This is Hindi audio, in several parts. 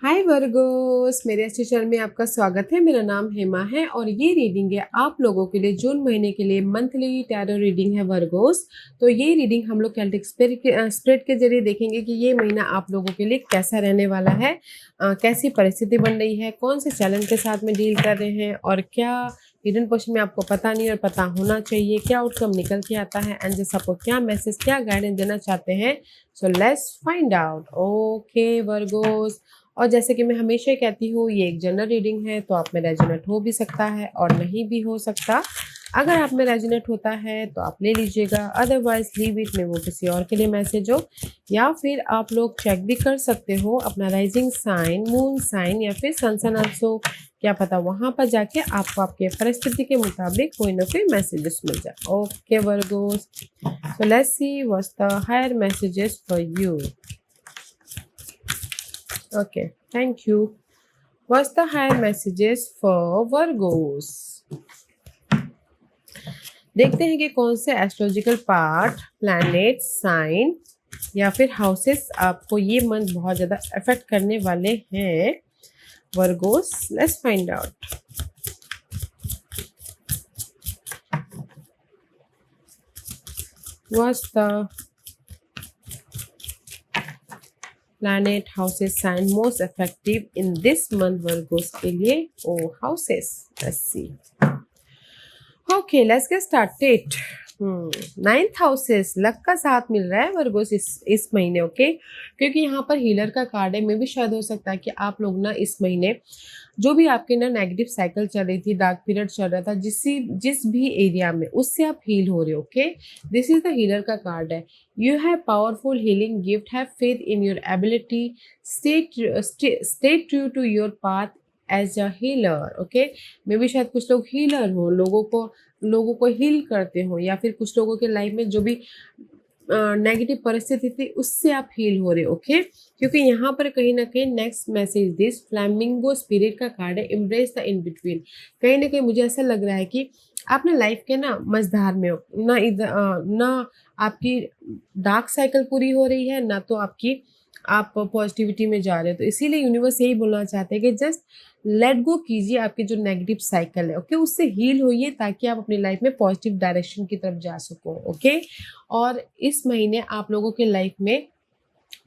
हाय वर्गोस, मेरे अच्छे चैनल में आपका स्वागत है। मेरा नाम हेमा है और ये रीडिंग है आप लोगों के लिए जून महीने के लिए मंथली टैरो रीडिंग है वर्गोस। तो ये रीडिंग हम लोग केल्टिक स्पिरिट के जरिए देखेंगे कि ये महीना आप लोगों के लिए कैसा रहने वाला है, कैसी परिस्थिति बन रही है, कौन से चैलेंज के साथ में डील कर रहे हैं और क्या हिडन पोर्शन में आपको पता नहीं और पता होना चाहिए, क्या आउटकम निकल के आता है, एंड जैसे आपको क्या मैसेज क्या गाइडेंस देना चाहते हैं। So let's find out. Okay Virgo's, और जैसे कि मैं हमेशा कहती हूँ ये एक जनरल रीडिंग है, तो आप में रेजोनेट हो भी सकता है और नहीं भी हो सकता। अगर आप में रेजोनेट होता है तो आप ले लीजिएगा, अदरवाइज लीव इट में वो किसी और के लिए मैसेज हो। या फिर आप लोग चेक भी कर सकते हो अपना राइजिंग साइन, मून साइन या फिर सन साइन आल्सो, क्या पता वहां पर जाके आपको आपके परिस्थिति के मुताबिक कोई ना कोई मैसेजेस मिल जाए। Okay Virgos, so let's see what's the higher messages for you. Okay, thank you. What's the higher messages for Virgos? देखते हैं कि कौन से एस्ट्रोलॉजिकल पार्ट, प्लैनेट, साइन या फिर हाउसेस आपको ये मंथ बहुत ज़्यादा अफेक्ट करने वाले हैं Virgo's. Let's find out. What's the planet, houses, sign most effective in this month Virgos के लिए? Oh, houses. Let's see. Okay, let's get started. 9th houses luck का साथ मिल रहा है वर्गोस इस महीने। ओके, क्योंकि यहाँ पर हीलर का कार्ड है। मे भी शायद हो सकता है कि आप लोग ना इस महीने जो भी आपके ना नेगेटिव साइकिल चल रही थी, डार्क पीरियड चल रहा था, जिस भी एरिया में, उससे आप हील हो रहे हो। Okay, this is the healer का कार्ड है। You have powerful healing gift, have faith in your ability, stay true to your path as a healer. Okay, मे भी शायद कुछ लोग हीलर हो, लोगों को हील करते हो, या फिर कुछ लोगों के लाइफ में जो भी नेगेटिव परिस्थिति थी उससे आप हील हो रहे हो। ओके, क्योंकि यहाँ पर कहीं ना कहीं next message this flamingo spirit का कार्ड है, एम्ब्रेस द इन बिटवीन। कहीं ना कहीं मुझे ऐसा लग रहा है कि आप ना लाइफ के ना मझधार में हो, ना ना आपकी डार्क साइकिल पूरी हो रही है, ना तो आप पॉजिटिविटी में जा रहे हो। तो इसीलिए यूनिवर्स यही बोलना चाहते हैं कि जस्ट लेट गो कीजिए आपकी जो नेगेटिव साइकिल है। ओके, उससे हील होइए ताकि आप अपनी लाइफ में पॉजिटिव डायरेक्शन की तरफ जा सको। ओके, और इस महीने आप लोगों के लाइफ में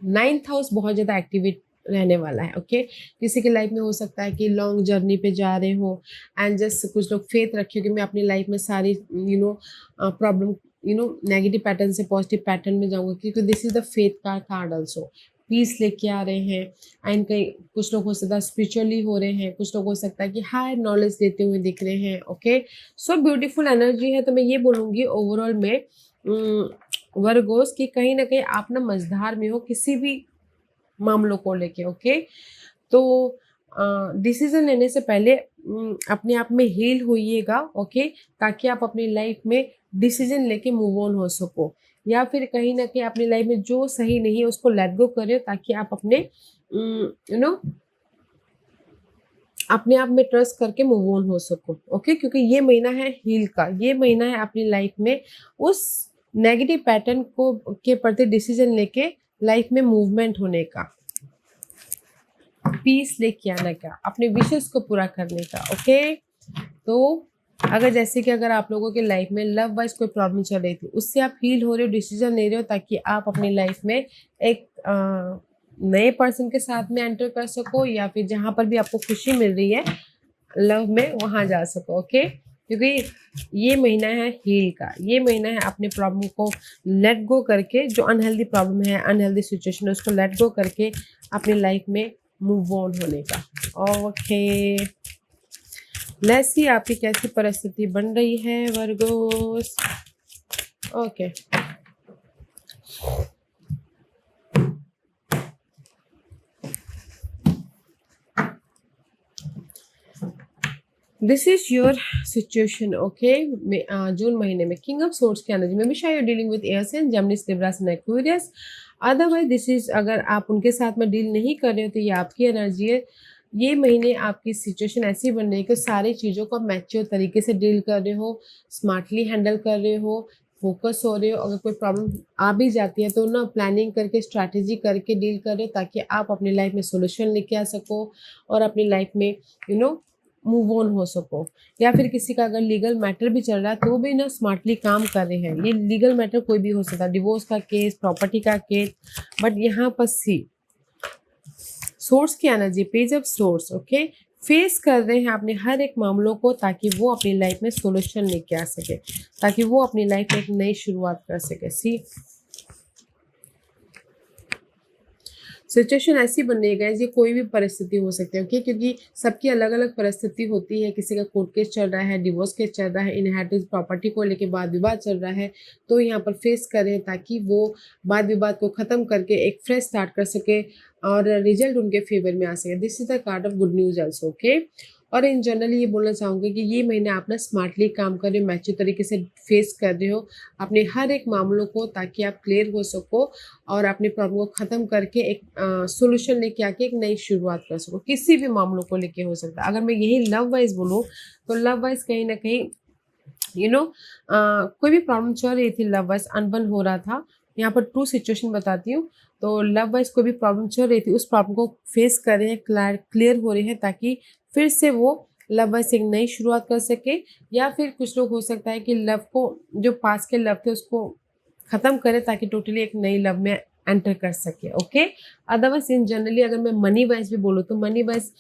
9th हाउस बहुत ज़्यादा एक्टिवेट रहने वाला है। ओके, किसी के लाइफ में हो सकता है कि लॉन्ग जर्नी पे जा रहे हो, एंड जस्ट कुछ लोग फेथ रखे हो कि मैं अपनी लाइफ में सारी प्रॉब्लम नेगेटिव पैटर्न से पॉजिटिव पैटर्न में जाऊंगा, क्योंकि दिस इज द फेथ का कार्ड ऑल्सो। पीस लेके आ रहे हैं, एंड कहीं कुछ लोग हो सकता है स्पिरिचुअली हो रहे हैं, कुछ लोग हो सकता है कि हायर नॉलेज देते हुए दिख रहे हैं। ओके, सो ब्यूटीफुल एनर्जी है। तो मैं ये बोलूँगी ओवरऑल में वर्गोस की कहीं ना कहीं आप ना मझधार में हो किसी भी मामलों को लेके। ओके, तो डिसीजन लेने से पहले अपने आप में हील होइएगा। ओके, ताकि आप अपनी लाइफ में डिसीजन लेके मूव ऑन हो सको, या फिर कहीं ना कहीं अपनी लाइफ में जो सही नहीं है उसको लेट गो करें, ताकि आप अपने अपने आप में ट्रस्ट करके मूव ऑन हो सको। ओके, क्योंकि ये महीना है हील का, ये महीना है अपनी लाइफ में उस नेगेटिव पैटर्न को के प्रति डिसीजन लेके लाइफ में मूवमेंट होने का, पीस लेके आने का, अपने विशेष को पूरा करने का। ओके, तो अगर आप लोगों के लाइफ में लव वाइज कोई प्रॉब्लम चल रही थी, उससे आप हील हो रहे हो, डिसीजन ले रहे हो, ताकि आप अपनी लाइफ में एक नए पर्सन के साथ में एंटर कर सको, या फिर जहां पर भी आपको खुशी मिल रही है लव में वहां जा सको। ओके, क्योंकि ये महीना है हील का, ये महीना है अपने प्रॉब्लम को लेट गो करके, जो अनहेल्दी प्रॉब्लम है, अनहेल्दी सिचुएशन है, उसको लेट गो करके अपनी लाइफ में मूव ऑन होने का। ओके, लेट्स सी आपकी कैसी परिस्थिति बन रही है Virgos. Okay, this is your situation. Okay, June महीने में किंग ऑफ सोर्ड्स की एनर्जी में भी शायद dealing with air sign, Gemini, Libra and Aquarius. Otherwise this is, अगर आप उनके साथ में डील नहीं कर रहे हो तो ये आपकी एनर्जी है। ये महीने आपकी सिचुएशन ऐसी बन रही है कि सारी चीज़ों को मैच्योर तरीके से डील कर रहे हो, स्मार्टली हैंडल कर रहे हो, फोकस हो रहे हो। अगर कोई प्रॉब्लम आ भी जाती है तो ना प्लानिंग करके, स्ट्रैटेजी करके डील करो, ताकि आप अपनी लाइफ में सोल्यूशन लेके आ सको और अपनी लाइफ में मूव ऑन हो सको। या फिर किसी का अगर लीगल मैटर भी चल रहा है तो भी ना स्मार्टली काम कर रहे हैं। ये लीगल मैटर कोई भी हो सकता है, डिवोर्स का केस, प्रॉपर्टी का केस, बट यहाँ पर सी सोर्स की energy, page of source, okay, face कर रहे हैं अपने हर एक मामलों को, ताकि वो अपनी लाइफ में सोल्यूशन लेके आ सके, ताकि वो अपनी लाइफ में एक नई शुरुआत कर सके। सी सिचुएशन ऐसी बनेगा, ये कोई भी परिस्थिति हो सकती है, ओके, क्योंकि सबकी अलग अलग परिस्थिति होती है। किसी का कोर्ट केस चल रहा है, डिवोर्स केस चल रहा है, इनहेरिटेंस प्रॉपर्टी को लेके वाद विवाद चल रहा है, तो यहाँ पर फेस करें ताकि वो वाद विवाद को ख़त्म करके एक फ्रेश स्टार्ट कर सके और रिजल्ट उनके फेवर में आ सके। This is the card of good news also, okay. और इन जनरल ये बोलना चाहूँगी कि ये महीने आप ना स्मार्टली काम कर रहे हो, मैच्योर तरीके से फेस कर रहे हो अपने हर एक मामलों को, ताकि आप क्लियर हो सको और अपने प्रॉब्लम को ख़त्म करके एक सोल्यूशन लेके आके एक नई शुरुआत कर सको। किसी भी मामलों को लेके हो सकता है। अगर मैं यही लव वाइज बोलूँ तो लव वाइज कहीं ना कहीं कोई भी प्रॉब्लम चल रही थी, लव वाइज अनबन हो रहा था। यहाँ पर ट्रू सिचुएशन बताती हूँ। तो लव वाइज कोई भी प्रॉब्लम चल रही थी, उस प्रॉब्लम को फेस कर रहे हैं, क्लियर हो रहे हैं, ताकि फिर से वो लव वाइज एक नई शुरुआत कर सके। या फिर कुछ लोग हो सकता है कि लव को, जो पास के लव थे उसको ख़त्म करे, ताकि टोटली एक नई लव में एंटर कर सके, ओके। अदरवाइज इन जनरली अगर मैं मनी वाइज भी बोलूँ तो मनी वाइज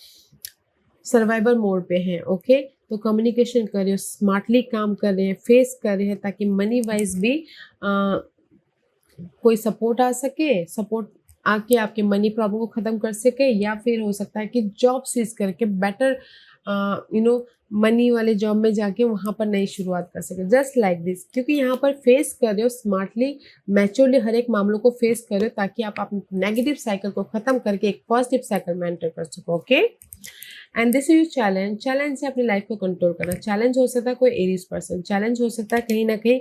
सर्वाइवल मोड पे हैं, ओके। तो कम्युनिकेशन कर रहे हो, स्मार्टली काम कर रहे हैं, फेस कर रहे हैं, ताकि मनी वाइज भी कोई सपोर्ट आ सके, सपोर्ट आके आपके मनी प्रॉब्लम को ख़त्म कर सके। या फिर हो सकता है कि जॉब स्विच करके बेटर मनी वाले जॉब में जाके वहाँ पर नई शुरुआत कर सके, जस्ट लाइक दिस। क्योंकि यहाँ पर फेस कर रहे हो स्मार्टली, मैच्योरली हर एक मामलों को फेस कर रहे हो, ताकि आप अपने नेगेटिव साइकिल को ख़त्म करके एक पॉजिटिव साइकिल में एंटर कर सको, okay. And this is challenge. Challenge से अपनी लाइफ को कंट्रोल करना। चैलेंज हो सकता है कोई एरीज पर्सन, चैलेंज हो सकता है कहीं ना कहीं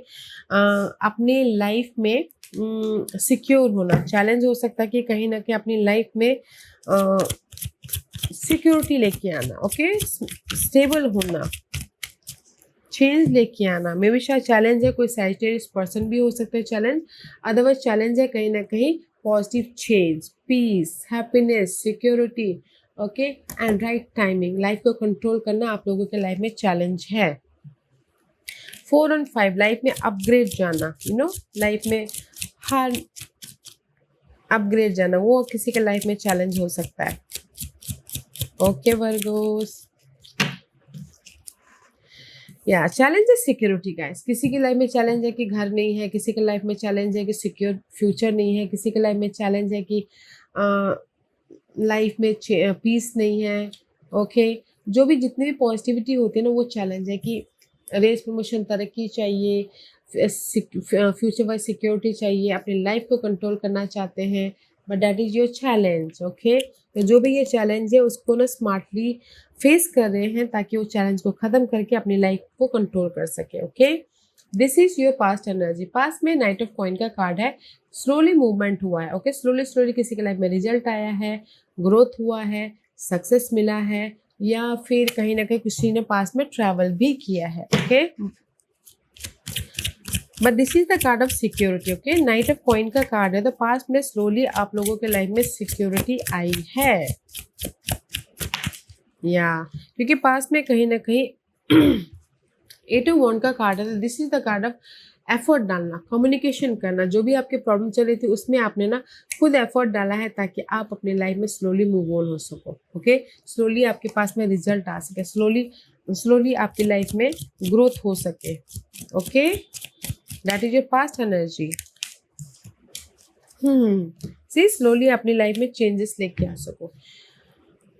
अपनी लाइफ में सिक्योर होना। चैलेंज हो सकता है कि कहीं ना कहीं अपनी लाइफ में सिक्योरिटी लेके आना, ओके, स्टेबल होना, चेंज लेके आना। मे भी शायद चैलेंज है कोई सैजिटेरियस पर्सन भी हो सकता है चैलेंज। अदरवाइज चैलेंज है कहीं ना कहीं positive change, peace, happiness, security, okay, and right timing. Life को कंट्रोल करना आप लोगों के लाइफ में चैलेंज है। 4 और 5 लाइफ में अपग्रेड जाना, लाइफ में हर अपग्रेड जाना, वो किसी के लाइफ में चैलेंज हो सकता है, ओके वर्गोस। या चैलेंज है सिक्योरिटी गाइस। किसी की लाइफ में चैलेंज है कि घर नहीं है, किसी के लाइफ में चैलेंज है कि सिक्योर फ्यूचर नहीं है, किसी के लाइफ में चैलेंज है कि लाइफ में पीस नहीं है, ओके। जो भी जितनी भी पॉजिटिविटी होती है ना, वो चैलेंज है कि रेस प्रमोशन, तरक्की चाहिए, फ्यूचर वाइज सिक्योरिटी चाहिए, अपनी लाइफ को कंट्रोल करना चाहते हैं, but that is your challenge, okay. तो जो भी ये चैलेंज है उसको ना स्मार्टली फेस कर रहे हैं, ताकि वो चैलेंज को ख़त्म करके अपनी लाइफ को कंट्रोल कर सके, okay. This is your past energy. Past में नाइट ऑफ कॉइन का कार्ड है, स्लोली मूवमेंट हुआ है, ओके। स्लोली किसी के लाइफ में रिजल्ट आया है, ग्रोथ हुआ है, सक्सेस मिला है, या फिर कहीं ना कहीं किसी ने पास्ट में ट्रैवल भी किया है, okay. But this is the card of security, okay. Night of coin का कार्ड है, तो पास्ट में स्लोली आप लोगों के लाइफ में सिक्योरिटी आई है, या क्योंकि पास्ट में कहीं ना कहीं 8 ऑफ वॉन्ड का कार्ड है, तो this is the card of effort डालना, कम्युनिकेशन करना। जो भी आपके प्रॉब्लम चल रही थी उसमें आपने ना खुद एफर्ट डाला है, ताकि आप अपने लाइफ में स्लोली मूव ऑन हो सको, ओके। स्लोली आपके पास में रिजल्ट आ सके, स्लोली आपकी लाइफ में ग्रोथ हो सके, okay. That is your past energy. See slowly अपनी लाइफ में चेंजेस लेके आ सको।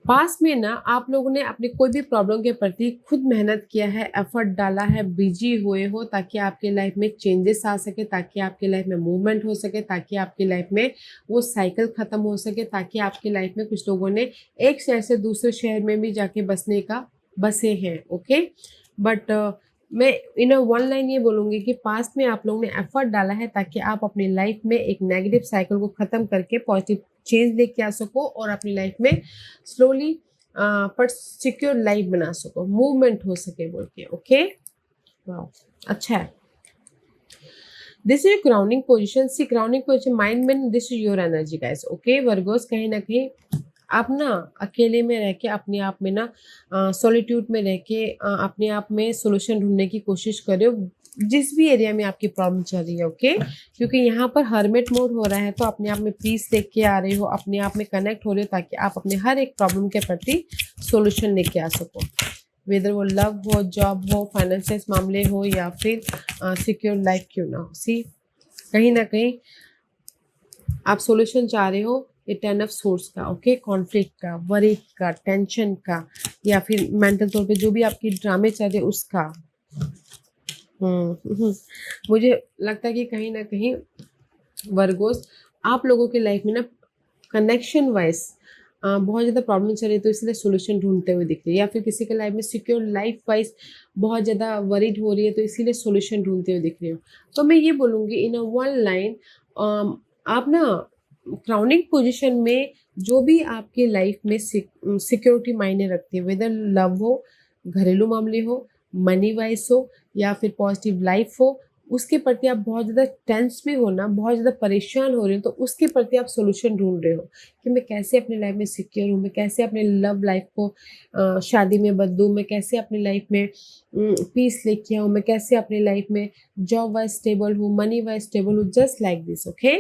पास में ना आप लोगों ने अपनी कोई भी प्रॉब्लम के प्रति खुद मेहनत किया है, एफर्ट डाला है, बिजी हुए हो, ताकि आपके लाइफ में चेंजेस आ सके, ताकि आपके लाइफ में मूवमेंट हो सके, ताकि आपकी लाइफ में वो साइकिल ख़त्म हो सके, ताकि आपकी लाइफ में कुछ लोगों ने एक शहर से दूसरे शहर में भी जाके बसे हैं, ओके। बट मैं इन वन लाइन ये बोलूँगी कि पास्ट में आप लोगों ने एफर्ट डाला है, ताकि आप अपनी लाइफ में एक नेगेटिव साइकिल को ख़त्म करके पॉजिटिव चेंज लेके आ सको और अपनी लाइफ में स्लोली पर सिक्योर लाइफ बना सको, मूवमेंट हो सके बोल के, ओके। वाह, अच्छा है। This is grounding position. See grounding position mind में, this is your energy guys. Okay Virgos, कहीं ना कहीं आप ना अकेले में रह के अपने आप में ना सॉलिट्यूड में रह के अपने आप में सोल्यूशन ढूंढने की कोशिश कर रहे हो जिस भी एरिया में आपकी प्रॉब्लम चल रही है। ओके क्योंकि यहाँ पर हर्मिट मोड हो रहा है, तो अपने आप में पीस लेके आ रहे हो, अपने आप में कनेक्ट हो रहे हो, ताकि आप अपने हर एक प्रॉब्लम के प्रति सोल्यूशन लेके आ सको। वेदर वो लव हो, जॉब हो, फाइनेंशियल मामले हो, या फिर सिक्योर लाइफ क्यों ना हो। सी कहीं ना कहीं आप सॉल्यूशन चाह रहे हो ये 10 ऑफ सोर्स का। ओके कॉन्फ्लिक्ट का, वरी का, टेंशन का, या फिर मेंटल तौर पे जो भी आपकी ड्रामे चल रहे उसका। मुझे लगता है कि कहीं ना कहीं वर्गोस आप लोगों की लाइफ में ना कनेक्शन वाइज बहुत ज़्यादा प्रॉब्लम चल रही है, तो इसलिए सोल्यूशन ढूंढते हुए दिख रही है, या फिर किसी के लाइफ में सिक्योर लाइफ वाइज बहुत ज़्यादा वरीड हो रही है, तो इसीलिए सोल्यूशन ढूंढते हुए दिख रही हो। तो मैं ये बोलूँगी इन अ वन लाइन, आप ना क्राउनिंग पोजीशन में जो भी आपके लाइफ में सिक्योरिटी मायने रखती है, वेदर लव हो, घरेलू मामले हो, मनी वाइज हो, या फिर पॉजिटिव लाइफ हो, उसके प्रति आप बहुत ज़्यादा टेंस में हो ना, बहुत ज़्यादा परेशान हो रहे हो, तो उसके प्रति आप सोल्यूशन ढूंढ रहे हो कि मैं कैसे अपनी लाइफ में सिक्योर हूँ, मैं कैसे अपने लव लाइफ को शादी में बदलूँ, मैं कैसे अपनी लाइफ में पीस लेके आऊँ, मैं कैसे अपनी लाइफ में जॉब वाइज स्टेबल हूँ, मनी वाइज स्टेबल हूँ, just like this. Okay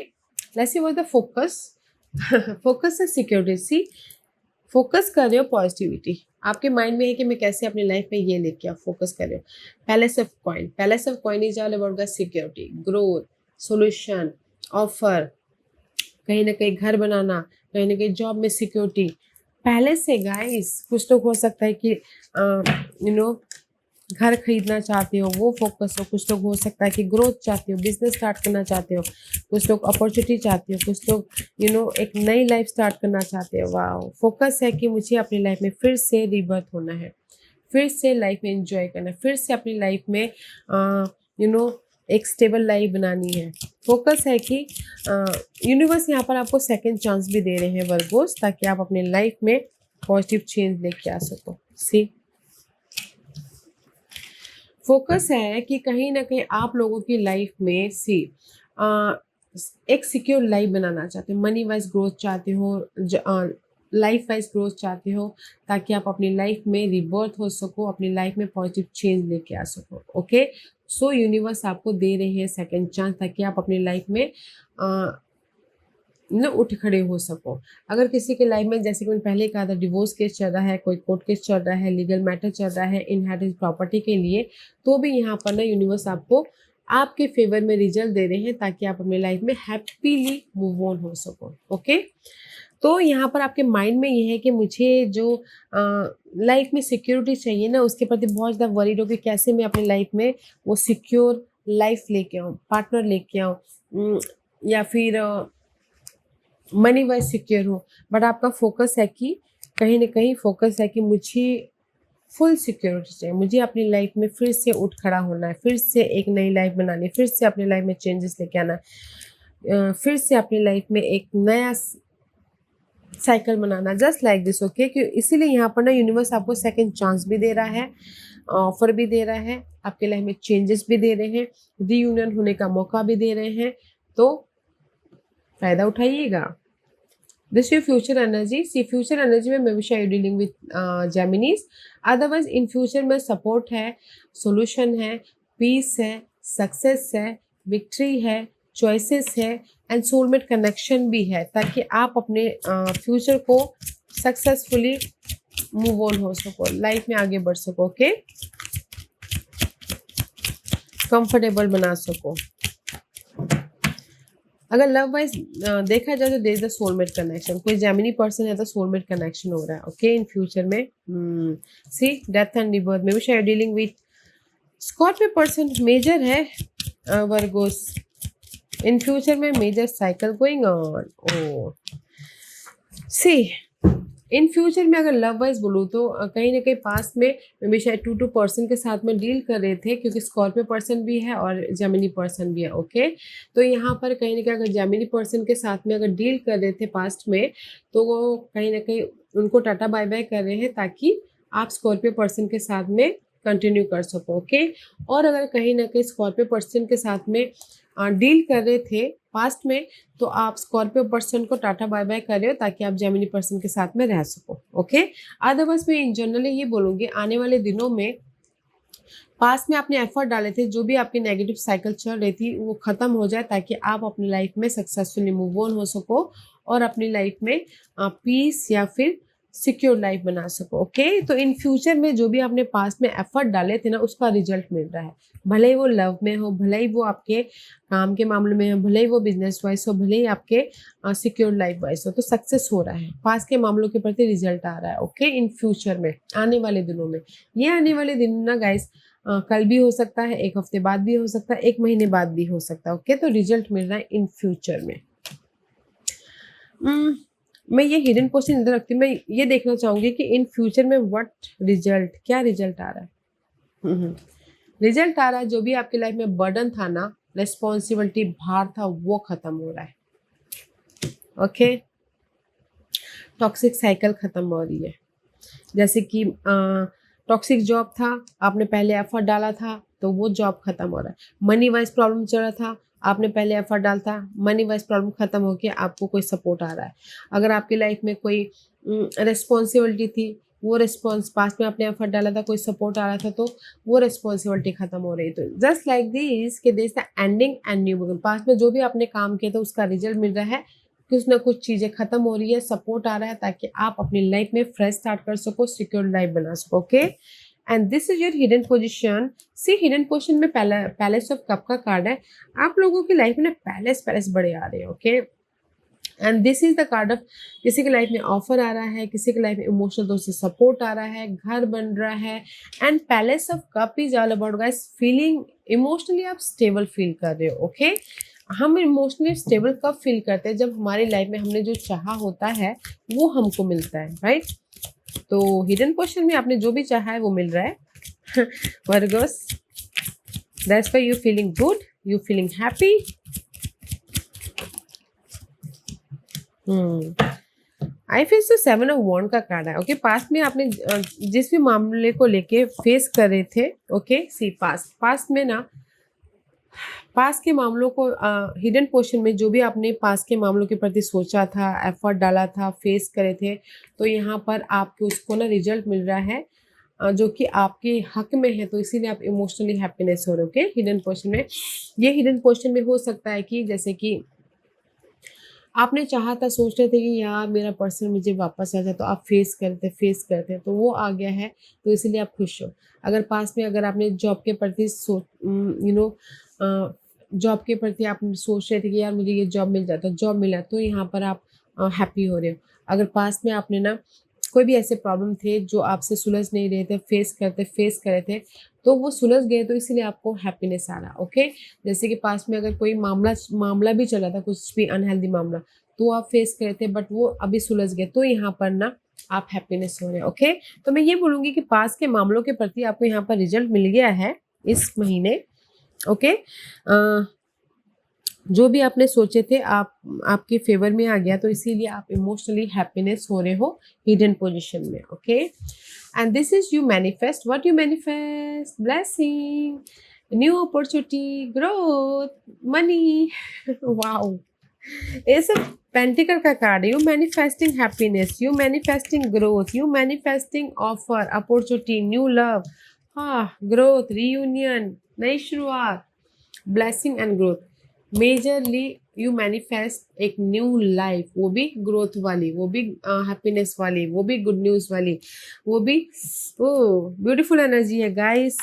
let's see what the focus. Focus है सिक्योरिटी। सी फोकस कर रहे हो पॉजिटिविटी, आपके माइंड में है कि मैं कैसे अपनी लाइफ में ये लेके आप फोकस कर रहे हो। Palace of coin, palace of coin is all about the security, growth, solution, offer, कहीं ना कहीं घर बनाना, कहीं ना कहीं जॉब में सिक्योरिटी। पैलेस है गाइस, कुछ लोग हो सकता है कि घर खरीदना चाहते हो, वो फोकस हो। कुछ लोग हो सकता है कि ग्रोथ चाहते हो, बिजनेस स्टार्ट करना चाहते हो, कुछ लोग अपॉर्चुनिटी चाहते हो, कुछ लोग एक नई लाइफ स्टार्ट करना चाहते हो। वाह, फोकस है कि मुझे अपनी लाइफ में फिर से रिबर्थ होना है, फिर से लाइफ में एंजॉय करना है, फिर से अपनी लाइफ में एक स्टेबल लाइफ बनानी है। फोकस है कि यूनिवर्स यहाँ पर आपको सेकेंड चांस भी दे रहे हैं वर्गोस, ताकि आप अपने लाइफ में पॉजिटिव चेंज लेके आ सको। सी फोकस है कि कहीं ना कहीं आप लोगों की लाइफ में एक सिक्योर लाइफ बनाना चाहते हो, मनी वाइज ग्रोथ चाहते हो, लाइफ वाइज ग्रोथ चाहते हो, ताकि आप अपनी लाइफ में रिबर्थ हो सको, अपनी लाइफ में पॉजिटिव चेंज लेके आ सको। ओके सो यूनिवर्स आपको दे रहे हैं सेकंड चांस, ताकि आप अपनी लाइफ में उठ खड़े हो सको। अगर किसी के लाइफ में, जैसे कि मैंने पहले कहा था, डिवोर्स केस चल रहा है, कोई कोर्ट केस चल रहा है, लीगल मैटर चल रहा है इनहेरिटेंस प्रॉपर्टी के लिए, तो भी यहाँ पर ना यूनिवर्स आपको आपके फेवर में रिजल्ट दे रहे हैं, ताकि आप अपने लाइफ में हैप्पीली मूव ऑन हो सको। ओके तो यहाँ पर आपके माइंड में ये है कि मुझे जो लाइफ में सिक्योरिटी चाहिए ना, उसके प्रति बहुत ज़्यादा वरीड हो कि कैसे मैं अपनी लाइफ में वो सिक्योर लाइफ लेके आऊँ, पार्टनर लेके आऊँ, या फिर मनी वाइज सिक्योर हो। बट आपका फोकस है कि कहीं ना कहीं फोकस है कि मुझे फुल सिक्योरिटी चाहिए, मुझे अपनी लाइफ में फिर से उठ खड़ा होना है, फिर से एक नई लाइफ बनानी है, फिर से अपनी लाइफ में चेंजेस लेके आना है, फिर से अपनी लाइफ में एक नया cycle banana, just like this. Okay कि इसीलिए यहाँ पर ना यूनिवर्स आपको सेकंड चांस भी दे रहा है, ऑफर भी दे रहा है, आपके लाइफ में चेंजेस भी दे रहे हैं, रीयूनियन होने का मौका भी दे रहे हैं, तो फायदा उठाइएगा। This your future energy. See future energy में मे बी शायद dealing with Geminis, otherwise in future में सपोर्ट है, सोल्यूशन है, पीस है, सक्सेस है, विक्ट्री है, चॉइसेस है, एंड सोलमेट कनेक्शन भी है, ताकि आप अपने फ्यूचर को सक्सेसफुली मूव ऑन हो सको, लाइफ में आगे बढ़ सको। ओके कंफर्टेबल बना सको। अगर लव वाइज देखा जाए तो there is the soulmate connection, कोई जेमिनी पर्सन है तो सोलमेट कनेक्शन हो रहा है। ओके इन फ्यूचर में सी डेथ एंड रिबर्थ में भी शायद dealing with Scorpio person major है वर्गोस, इन फ्यूचर में major cycle going on. Oh see in future में अगर लव वाइज बोलूँ तो कहीं ना कहीं पास में मे शायद 2 पर्सन के साथ में डील कर रहे थे, क्योंकि स्कॉर्पियो पर्सन भी है और जेमिनी पर्सन भी है। ओके तो यहाँ पर कहीं ना कहीं अगर जेमिनी पर्सन के साथ में अगर डील कर रहे थे पास्ट में, तो वो कहीं ना कहीं उनको टाटा बाय बाय कर रहे हैं, ताकि आप स्कॉर्पियो पर्सन के साथ में कंटिन्यू कर सको। ओके, और अगर कहीं ना कहीं स्कॉर्पियो पर्सन के साथ में डील कर रहे थे पास्ट में, तो आप स्कॉर्पियो पर्सन को टाटा बाय बाय कर रहे हो ताकि आप जेमिनी पर्सन के साथ में रह सको। ओके, अदरवाइज मैं इन जनरली ये बोलूँगी आने वाले दिनों में पास्ट में आपने एफर्ट डाले थे, जो भी आपकी नेगेटिव साइकिल चल रही थी वो खत्म हो जाए ताकि आप अपनी लाइफ में सक्सेसफुली मूव ऑन हो सको और अपनी लाइफ में पीस या फिर सिक्योर लाइफ बना सको। ओके, तो इन फ्यूचर में जो भी आपने पास्ट में एफर्ट डाले थे ना, उसका रिजल्ट मिल रहा है। भले ही वो लव में हो, भले ही वो आपके काम के मामले में हो, भले ही वो बिजनेस वाइज हो, भले ही आपके सिक्योर लाइफ वाइज हो, तो सक्सेस हो रहा है। पास्ट के मामलों के प्रति रिजल्ट आ रहा है। ओके, इन फ्यूचर में आने वाले दिनों में, ये आने वाले दिन ना गाइस कल भी हो सकता है, एक हफ्ते बाद भी हो सकता है, एक महीने बाद भी हो सकता है। ओके, तो रिजल्ट मिल रहा है इन फ्यूचर में। मैं ये हिडन क्वेश्चन इधर रखती हूँ, मैं ये देखना चाहूंगी कि इन फ्यूचर में व्हाट रिजल्ट, क्या रिजल्ट आ रहा है। रिजल्ट आ रहा है जो भी आपकी लाइफ में बर्डन था ना, रिस्पॉन्सिबिलिटी, भार था, वो खत्म हो रहा है। ओके, टॉक्सिक साइकिल खत्म हो रही है। जैसे कि टॉक्सिक जॉब था, आपने पहले एफर्ट डाला था तो वो जॉब खत्म हो रहा है। मनी वाइज प्रॉब्लम चल रहा था, आपने पहले एफर्ट डाला था, मनी वाइज प्रॉब्लम खत्म होके आपको कोई सपोर्ट आ रहा है। अगर आपकी लाइफ में कोई रिस्पॉन्सिबिलिटी थी, वो रिस्पॉन्स पास में आपने एफर्ट डाला था, कोई सपोर्ट आ रहा था, तो वो रिस्पॉन्सिबिलिटी खत्म हो रही है। तो जस्ट लाइक दिस कि this the ending and new beginning. पास में जो भी आपने काम किया था उसका रिजल्ट मिल रहा है, कुछ ना कुछ चीजें खत्म हो रही है, सपोर्ट आ रहा है ताकि आप अपनी लाइफ में फ्रेश स्टार्ट कर सको, सिक्योर लाइफ बना सको। Okay, and this is your hidden position. See, hidden position में पैलेस ऑफ कप का कार्ड है। आप लोगों की लाइफ में पैलेस पैलेस बड़े आ रहे हैं। Okay, and this is the card of किसी की लाइफ में ऑफर आ रहा है, किसी की लाइफ में इमोशनल तौर से सपोर्ट आ रहा है, घर बन रहा है। And palace of cup is all about guys feeling emotionally आप स्टेबल फील कर रहे हो। ओके, हम इमोशनली स्टेबल कब फील करते हैं? जब हमारी लाइफ में हमने जो चाहा होता है वो हमको मिलता है, राइट? तो हिडन क्वेश्चन में आपने जो भी चाहा है वो मिल रहा है। Virgos, that's why you feeling good, you feeling happy. I feel so 7 of wand का कार्ड है। ओके, पास्ट में आपने जिस भी मामले को लेके फेस कर रहे थे, ओके, सी पास्ट में ना, पास्ट के मामलों को हिडन पोर्शन में जो भी आपने पास्ट के मामलों के प्रति सोचा था, एफर्ट डाला था, फेस करे थे, तो यहाँ पर आपको उसको ना रिजल्ट मिल रहा है जो कि आपके हक में है, तो इसीलिए आप इमोशनली हैप्पीनेस हो रहे हो। ओके, हिडन पोर्शन में, ये हिडन पोर्शन में हो सकता है कि जैसे कि आपने चाहा था, सोच रहे थे कि यार मेरा पर्सन मुझे वापस आ जाए, तो आप फेस करते तो वो आ गया है, तो इसीलिए आप खुश हो। अगर पास में अगर आपने जॉब के प्रति जॉब के प्रति आप सोच रहे थे कि यार मुझे ये जॉब मिल जाता, जॉब मिला, तो यहाँ पर आप हैप्पी हो रहे हो। अगर पास में आपने ना कोई भी ऐसे प्रॉब्लम थे जो आपसे सुलझ नहीं रहे थे, फेस कर रहे थे, तो वो सुलझ गए, तो इसीलिए आपको हैप्पीनेस आ रहा। ओके, जैसे कि पास में अगर कोई मामला भी चला था, कुछ भी अनहेल्दी मामला, तो आप फेस कर रहे थे बट वो अभी सुलझ गए, तो यहाँ पर ना आप हैप्पीनेस हो रहे हैं। ओके, तो मैं ये बोलूँगी कि पास के मामलों के प्रति आपको यहाँ पर रिजल्ट मिल गया है इस महीने। ओके, जो भी आपने सोचे थे आपके फेवर में आ गया, तो इसीलिए आप इमोशनली हैप्पीनेस हो रहे हो हिडन पोजीशन में। Okay, and this is you manifest, what you manifest, blessing, new opportunity, growth, money. Wow, ये सब पेंटिकल का कार्ड है। You manifesting happiness, you manifesting growth, you manifesting offer, opportunity, new love, हाँ, ग्रोथ, रीयूनियन, नई शुरुआत, blessing and growth. Majorly you manifest एक न्यू लाइफ, वो भी ग्रोथ वाली, वो भी हैप्पीनेस वाली, वो भी गुड न्यूज वाली, वो भी ब्यूटीफुल एनर्जी है गाइस।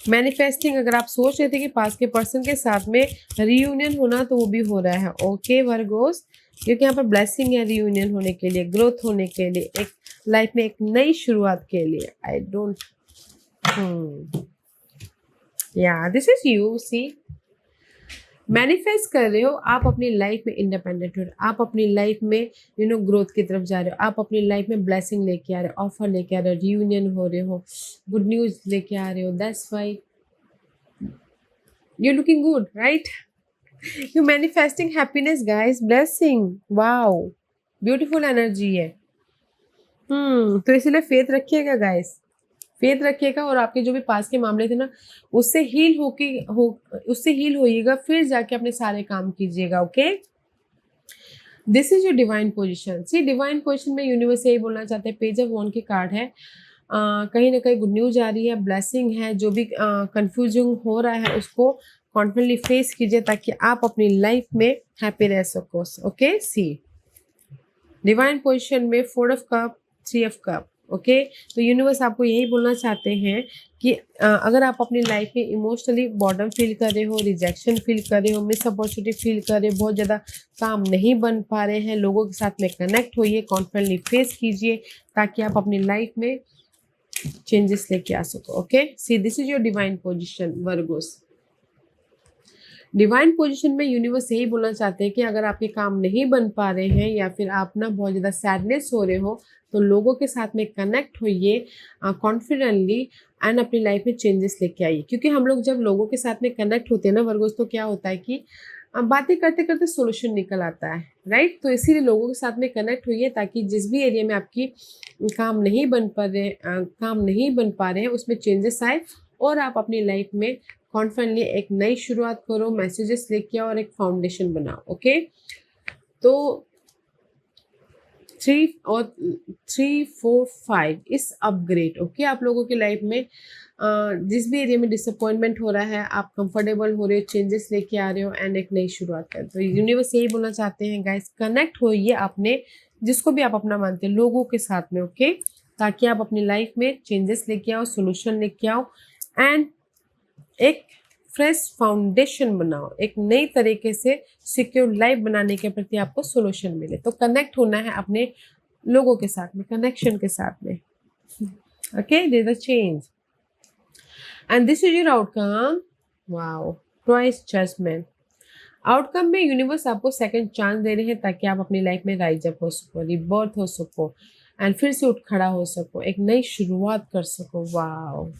मैनिफेस्टिंग, अगर आप सोच रहे थे कि पास के पर्सन के साथ में रीयूनियन होना, तो वो भी हो रहा है। ओके वर्गोस, क्योंकि यहाँ पर ब्लेसिंग है रीयूनियन होने के लिए, ग्रोथ होने के लिए, एक लाइफ में एक नई शुरुआत के लिए। आई डोंट या this is you, see, manifest कर रहे हो आप अपनी लाइफ में इंडिपेंडेंट हो रहे हो, आप अपनी लाइफ में ग्रोथ की तरफ जा रहे हो, आप अपनी लाइफ में ब्लेसिंग लेके आ रहे हो, ऑफर लेके आ रहे हो, रियूनियन हो रहे हो, गुड न्यूज लेके आ रहे हो, that's why you looking good, right? You manifesting happiness guys, blessing, wow, beautiful energy है। तो इसलिए फेथ रखिएगा गाइस, फेथ रखिएगा और आपके जो भी पास के मामले थे ना उससे हील उससे हील होइएगा, फिर जाके अपने सारे काम कीजिएगा। Okay, this is your divine position. See divine position में यूनिवर्स यही बोलना चाहते हैं, पेज ऑफ वन की कार्ड है। कहीं ना कहीं गुड न्यूज आ रही है, ब्लेसिंग है। जो भी कंफ्यूजिंग हो रहा है उसको कॉन्फिडेंटली फेस कीजिए ताकि आप अपनी लाइफ में हैप्पी रह सको। ओके, सी डिवाइन पोजीशन में 4 of cup, 3 of cup. Okay, तो यूनिवर्स आपको यही बोलना चाहते हैं कि अगर आप अपनी लाइफ में इमोशनली बॉर्डम फील कर रहे हो, रिजेक्शन फील कर रहे हो, मिस अपॉर्चुनिटी फील कर रहे हो, बहुत ज़्यादा काम नहीं बन पा रहे हैं, लोगों के साथ में कनेक्ट होइए, कॉन्फिडेंटली फेस कीजिए ताकि आप अपनी लाइफ में चेंजेस लेके आ सको। Okay, see this is your divine position Virgo's. Divine position में यूनिवर्स यही बोलना चाहते हैं कि अगर आपके काम नहीं बन पा रहे हैं या फिर आप ना बहुत ज़्यादा सैडनेस हो रहे हो तो लोगों के साथ में कनेक्ट होइए कॉन्फिडेंटली एंड अपनी लाइफ में चेंजेस लेके आइए। क्योंकि हम लोग जब लोगों के साथ में कनेक्ट होते हैं ना वर्गोस, तो क्या होता है कि बातें करते करते सोल्यूशन निकल आता है, राइट। तो इसीलिए लोगों के साथ में कनेक्ट होइए ताकि जिस भी एरिया में आपकी काम नहीं बन पा रहे हैं उसमें चेंजेस आए और आप अपनी लाइफ में कॉन्फिडेंटली एक नई शुरुआत करो, मैसेजेस लेके आओ और एक फाउंडेशन बनाओ। ओके, तो 3 और 3, 4, 5 इस अपग्रेड। ओके, आप लोगों की लाइफ में जिस भी एरिया में डिसअपॉइंटमेंट हो रहा है, आप कंफर्टेबल हो रहे हो, चेंजेस लेके आ रहे हो एंड एक नई शुरुआत कर। तो यूनिवर्स यही बोलना चाहते हैं गाइस, कनेक्ट होइए अपने जिसको भी आप अपना मानते हैं लोगों के साथ में। ओके, ताकि आप अपनी लाइफ में चेंजेस लेके आओ, सोल्यूशन लेके आओ एंड एक फ्रेश फाउंडेशन बनाओ, एक नई तरीके से सिक्योर लाइफ बनाने के प्रति आपको सोल्यूशन मिले। तो कनेक्ट होना है अपने लोगों के साथ में, कनेक्शन के साथ में। Okay, there is a change and this is your outcome. Wow, twice judgement. Outcome में यूनिवर्स आपको सेकंड चांस दे रहे हैं ताकि आप अपनी लाइफ में राइज अप हो सको, रिबर्थ हो सको एंड फिर से उठ खड़ा हो सको, एक नई शुरुआत कर सको। वाओ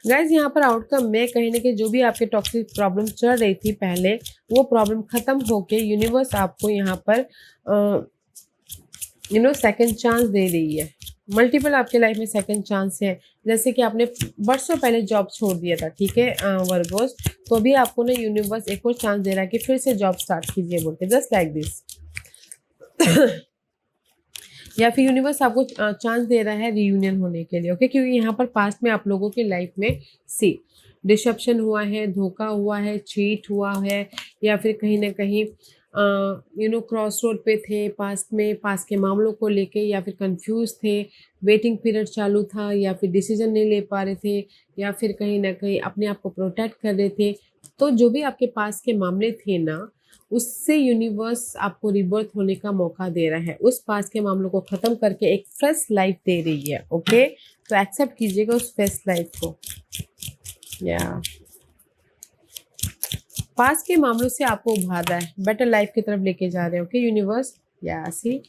गाइज, यहाँ पर आउटकम में कहीं ना कहीं जो भी आपके टॉक्सिक प्रॉब्लम चल रही थी पहले, वो प्रॉब्लम खत्म होके यूनिवर्स आपको यहाँ पर सेकंड चांस दे रही है। मल्टीपल आपके लाइफ में सेकंड चांस है। जैसे कि आपने बरसों पहले जॉब छोड़ दिया था, ठीक है वर्गोस, तो अभी आपको ना यूनिवर्स एक और चांस दे रहा है कि फिर से जॉब स्टार्ट कीजिए बोलते, जस्ट लाइक दिस। या फिर यूनिवर्स आपको चांस दे रहा है रीयूनियन होने के लिए। ओके, क्योंकि यहाँ पर पास्ट में आप लोगों की लाइफ में डिसेप्शन हुआ है, धोखा हुआ है, चीट हुआ है, या फिर कहीं ना कहीं क्रॉस रोड पे थे पास्ट में, पास्ट के मामलों को लेके, या फिर कंफ्यूज थे, वेटिंग पीरियड चालू था, या फिर डिसीजन नहीं ले पा रहे थे, या फिर कहीं ना कहीं अपने आप को प्रोटेक्ट कर रहे थे। तो जो भी आपके पास के मामले थे ना, उससे यूनिवर्स आपको रिबर्थ होने का मौका दे रहा है, उस पास के मामलों को खत्म करके एक फ्रेश लाइफ दे रही है। ओके, तो एक्सेप्ट कीजिएगा उस फ्रेश लाइफ को। या पास के मामलों से आपको उभार रहा है, बेटर लाइफ की तरफ लेके जा रहे हैं। ओके यूनिवर्स, या सी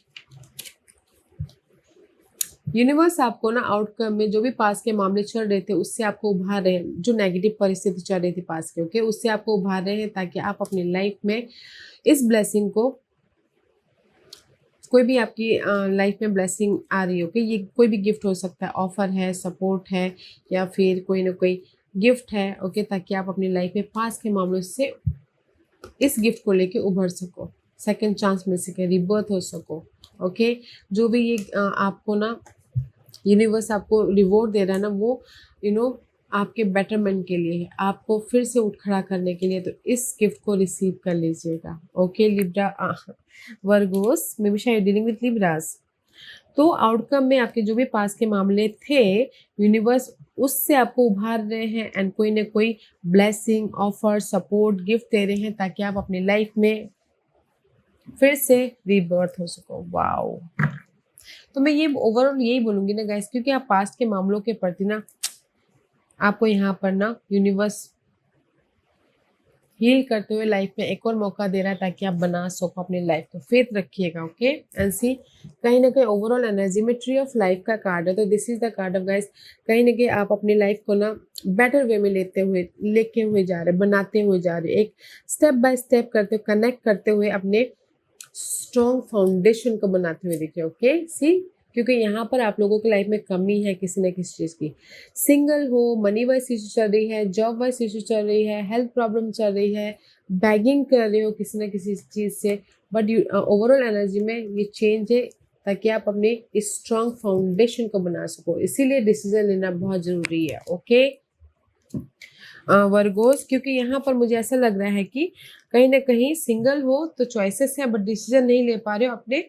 यूनिवर्स आपको ना आउटकम में जो भी पास के मामले चल रहे थे उससे आपको उभार रहे हैं, जो नेगेटिव परिस्थिति चल रही थी पास के, ओके, उससे आपको उभार रहे हैं ताकि आप अपनी लाइफ में इस ब्लेसिंग को, कोई भी आपकी लाइफ में ब्लेसिंग आ रही हो, ओके, ये कोई भी गिफ्ट हो सकता है, ऑफर है, सपोर्ट है, या फिर कोई ना कोई गिफ्ट है, ओके, ताकि आप अपनी लाइफ में पास के मामलों से इस गिफ्ट को लेके उभर सको, सेकंड चांस मिल सके, रिबर्थ हो सको। ओके, जो भी ये आपको ना यूनिवर्स आपको रिवॉर्ड दे रहा है ना, वो आपके बेटरमेंट के लिए है, आपको फिर से उठ खड़ा करने के लिए। तो इस गिफ्ट को रिसीव कर लीजिएगा। Okay Libra Virgo's, may be शायद डीलिंग विद लिब्रास। तो आउटकम में आपके जो भी पास के मामले थे, यूनिवर्स उससे आपको उभार रहे हैं एंड कोई ना कोई ब्लेसिंग, ऑफर, सपोर्ट, गिफ्ट दे रहे हैं ताकि आप अपनी लाइफ में फिर से रीबर्थ हो सको। वाओ, तो मैं ये ओवरऑल यही बोलूंगी ना गाइस, क्योंकि आप पास्ट के मामलों के प्रति ना आपको यहाँ पर ना यूनिवर्स हील करते हुए लाइफ में एक और मौका दे रहा है ताकि आप बना सको अपनी लाइफ को। फेथ रखिएगा। ओके, एंड सी कहीं ना कहीं ओवरऑल एनर्जी में ट्री ऑफ लाइफ का कार्ड है, तो this is the card of guys. कहीं ना कहीं आप अपनी लाइफ को ना बेटर वे में लेके हुए जा रहे, बनाते हुए जा रहे, एक स्टेप बाय स्टेप करते हुए, कनेक्ट करते हुए अपने स्ट्रॉन्ग फाउंडेशन को बनाते हुए दिख रहे हो। ओके सी, क्योंकि यहाँ पर आप लोगों की लाइफ में कमी है किसी न किसी चीज़ की। सिंगल हो, मनी वाइज इशू चल रही है, जॉब वाइज इशू चल रही है, हेल्थ प्रॉब्लम चल रही है, बैगिंग कर रहे हो किसी न किसी चीज़ से, बट ओवरऑल एनर्जी में ये चेंज है ताकि आप अपने स्ट्रॉन्ग फाउंडेशन को बना सको। इसीलिए डिसीजन लेना बहुत ज़रूरी है। ओके वर्गोस, क्योंकि यहाँ पर मुझे ऐसा लग रहा है कि कहीं ना कहीं सिंगल हो तो चॉइसेस हैं बट डिसीजन नहीं ले पा रहे हो अपने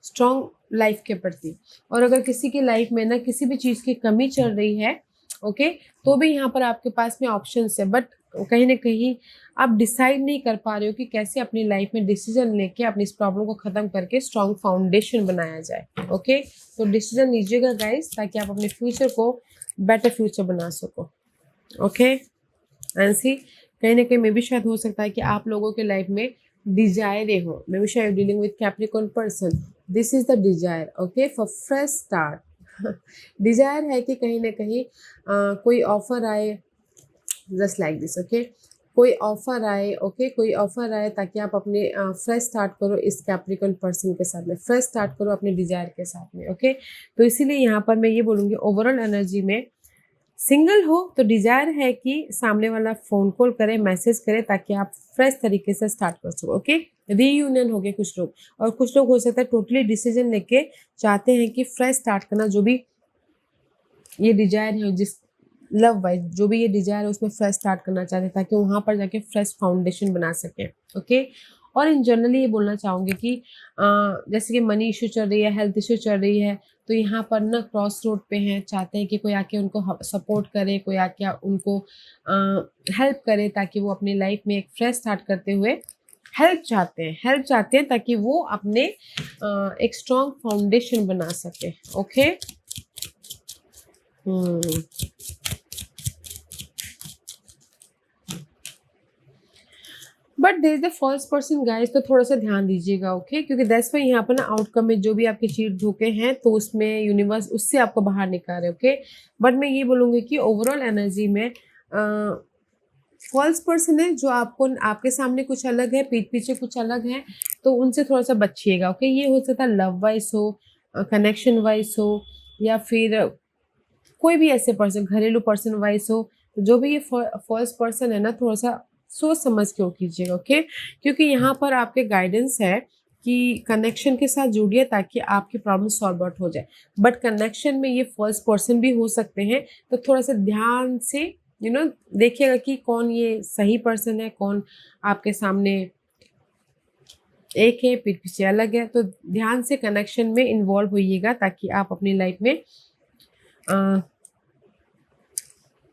स्ट्रॉन्ग लाइफ के प्रति। और अगर किसी की लाइफ में ना किसी भी चीज़ की कमी चल रही है, ओके, तो भी यहाँ पर आपके पास में ऑप्शंस है, बट कहीं ना कहीं आप डिसाइड नहीं कर पा रहे हो कि कैसे अपनी लाइफ में डिसीजन लेके अपनी इस प्रॉब्लम को ख़त्म करके स्ट्रॉन्ग फाउंडेशन बनाया जाए। ओके, तो डिसीजन लीजिएगा गाइस ताकि आप अपने फ्यूचर को बेटर फ्यूचर बना सको। ओके एंसी, कहीं ना कहीं मे भी शायद हो सकता है कि आप लोगों के लाइफ में डिजायर हो, मे बी शायद dealing with Capricorn person, this is the desire. Okay, for fresh start desire है कि कहीं ना कहीं कोई ऑफर आए, जस्ट लाइक दिस। ओके, कोई ऑफर आए, ओके, कोई ऑफर आए ताकि आप अपने फ्रेश स्टार्ट करो इस कैप्रिकॉर्न पर्सन के साथ में, फ्रेश स्टार्ट करो अपने डिजायर के साथ में। ओके, तो इसीलिए यहाँ पर मैं ये बोलूँगी ओवरऑल एनर्जी में सिंगल हो तो डिजायर है कि सामने वाला फोन कॉल करे, मैसेज करे ताकि आप फ्रेश तरीके से स्टार्ट कर सको। ओके, रीयूनियन हो गए कुछ लोग, और कुछ लोग हो सकता है टोटली डिसीजन लेके चाहते हैं कि फ्रेश स्टार्ट करना, जो भी ये डिजायर है, जिस लव वाइज जो भी ये डिजायर है उसमें फ्रेश स्टार्ट करना चाहते हैं ताकि वहाँ पर जाके फ्रेश फाउंडेशन बना सकें। ओके, और इन जनरली ये बोलना चाहूँगी कि जैसे कि मनी इशू चल रही है, हेल्थ इशू चल रही है, तो यहाँ पर ना क्रॉस रोड पे हैं, चाहते हैं कि कोई आके उनको सपोर्ट करे, कोई आके उनको हेल्प करे ताकि वो अपनी लाइफ में एक फ्रेश स्टार्ट करते हुए हेल्प चाहते हैं ताकि वो अपने एक स्ट्रॉन्ग फाउंडेशन बना सके। Okay, but there is the first person guys, तो थोड़ा सा ध्यान दीजिएगा। ओके, क्योंकि दैट्स वाई यहाँ पर ना आउटकम में जो भी आपके चीट धोखे हैं तो उसमें यूनिवर्स उससे आपको बाहर निकाल रहे। ओके, बट मैं ये बोलूँगी कि ओवरऑल एनर्जी में फॉल्स पर्सन है जो आपको आपके सामने कुछ अलग है, पीठ पीछे कुछ अलग है, तो उनसे थोड़ा सा बचिएगा। ओके, ये हो सकता है लव वाइज हो, कनेक्शन वाइज हो, या फिर कोई भी ऐसे पर्सन घरेलू पर्सन वाइज हो, तो जो भी ये फॉल्स पर्सन है ना, थोड़ा सा सोच समझ के वो कीजिएगा। ओके, क्योंकि यहाँ पर आपके गाइडेंस है कि कनेक्शन के साथ जुड़िए ताकि आपकी प्रॉब्लम सॉल्व आउट हो जाए, बट कनेक्शन में ये फॉल्स पर्सन भी हो सकते हैं, तो थोड़ा सा ध्यान से देखिएगा कि कौन ये सही पर्सन है, कौन आपके सामने एक है पीठ पीछे अलग है। तो ध्यान से कनेक्शन में इन्वॉल्व होइएगा ताकि आप अपनी लाइफ में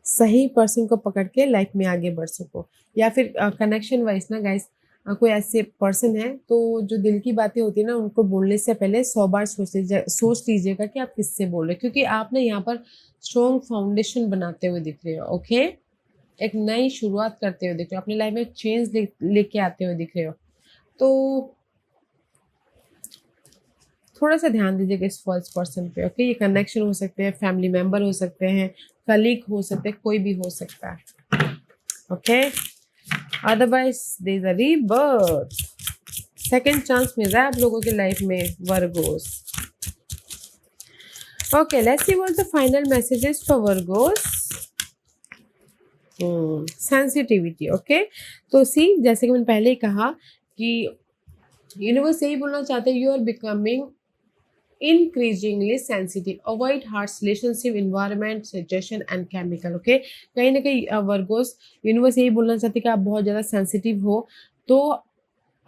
सही पर्सन को पकड़ के लाइफ में आगे बढ़ सको। या फिर कनेक्शन वाइज ना गाइस, कोई ऐसे पर्सन है तो जो दिल की बातें होती है ना, उनको बोलने से पहले 100 बार सोच लीजिएगा कि आप किससे बोल रहे हो, क्योंकि आप ना यहाँ पर स्ट्रॉन्ग फाउंडेशन बनाते हुए दिख रहे हो। ओके, एक नई शुरुआत करते हुए दिख रहे हो, अपनी लाइफ में चेंज लेके आते हुए दिख रहे हो, तो थोड़ा सा ध्यान दीजिएगा इस फॉल्स पर्सन पे। ओके, ये कनेक्शन हो सकते हैं, फैमिली मेंबर हो सकते हैं, कलीग हो सकते हैं, कोई भी हो सकता है। Okay, otherwise there is a rebirth, second chance मिल रहा है आप लोगों की लाइफ में Virgos. Okay, let's see what the final messages for Virgos. Sensitivity. Okay, तो सी, जैसे कि मैंने पहले ही कहा कि यूनिवर्स यही बोलना चाहते हैं, you are becoming increasingly sensitive, avoid harsh relationship, environment, suggestion and chemical। Okay, कहीं ना कहीं वर्गोस यूनिवर्स यही बोलना चाहते हैं कि आप बहुत ज़्यादा सेंसिटिव हो, तो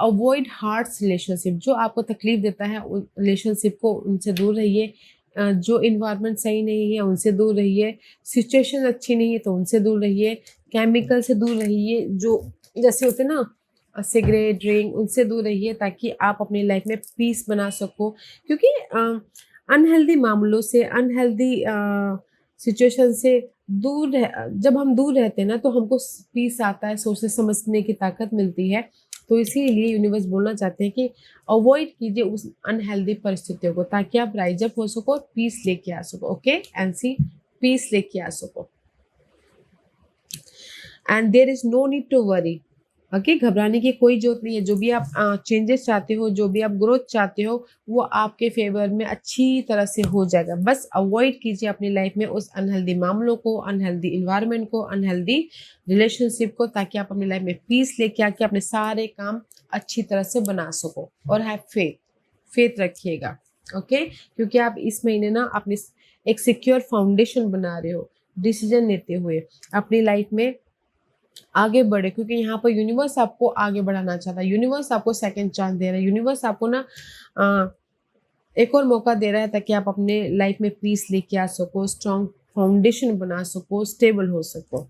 अवॉइड हार्श रिलेशनशिप, जो आपको तकलीफ देता है उन रिलेशनशिप को उनसे दूर रहिए, जो इन्वायरमेंट सही नहीं है उनसे दूर रहिए, सिचुएशन अच्छी नहीं है तो उनसे दूर रहिए, केमिकल से दूर रहिए, जो जैसे होते हैं ना सिगरेट, ड्रिंक, उनसे दूर रहिए ताकि आप अपनी लाइफ में पीस बना सको। क्योंकि अनहेल्दी मामलों से, अनहेल्दी सिचुएशन से जब हम दूर रहते हैं ना, तो हमको पीस आता है, सोचने समझने की ताकत मिलती है। तो इसीलिए यूनिवर्स बोलना चाहते हैं कि अवॉइड कीजिए उस अनहेल्दी परिस्थितियों को ताकि आप राइज अप हो सको, पीस लेके आ सको। ओके, एनसी, पीस लेके आ सको। And there is no need to worry, okay, घबराने की कोई जरूरत नहीं है। जो भी आप चेंजेस चाहते हो, जो भी आप ग्रोथ चाहते हो, वो आपके फेवर में अच्छी तरह से हो जाएगा। बस अवॉइड कीजिए अपनी लाइफ में उस अनहेल्दी मामलों को, अनहेल्दी इन्वायरमेंट को, अनहेल्दी रिलेशनशिप को, ताकि आप अपनी लाइफ में पीस लेके आके अपने सारे काम अच्छी तरह से बना सको। और हैव फेथ, फेथ रखिएगा। ओके, क्योंकि आप इस महीने ना अपनी एक सिक्योर फाउंडेशन बना रहे हो डिसीजन लेते हुए अपनी लाइफ में आगे बढ़े, क्योंकि यहाँ पर यूनिवर्स आपको आगे बढ़ाना चाहता है। यूनिवर्स आपको सेकंड चांस दे रहा है। यूनिवर्स आपको ना अ, एक और मौका दे रहा है ताकि आप अपने लाइफ में पीस लेके आ सको, स्ट्रॉन्ग फाउंडेशन बना सको, स्टेबल हो सको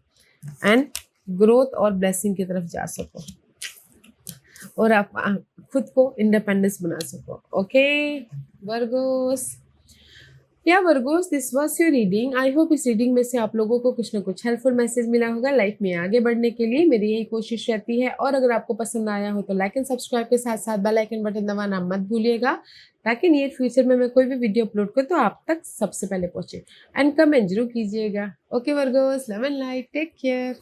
एंड ग्रोथ और ब्लेसिंग की तरफ जा सको, और आप खुद को इंडिपेंडेंस बना सको। ओके वर्गोस, या Virgo's, this was your reading. I hope इस रीडिंग में से आप लोगों को कुछ ना कुछ हेल्पफुल मैसेज मिला होगा लाइफ में आगे बढ़ने के लिए। मेरी यही कोशिश रहती है। और अगर आपको पसंद आया हो तो लाइक एंड सब्सक्राइब के साथ साथ बेल आइकन बटन दबाना मत भूलिएगा, ताकि नियर फ्यूचर में मैं कोई भी वीडियो अपलोड करूँ तो आप तक सबसे पहले पहुंचे। एंड कमेंट जरूर कीजिएगा। Okay Virgos, love and light, take care.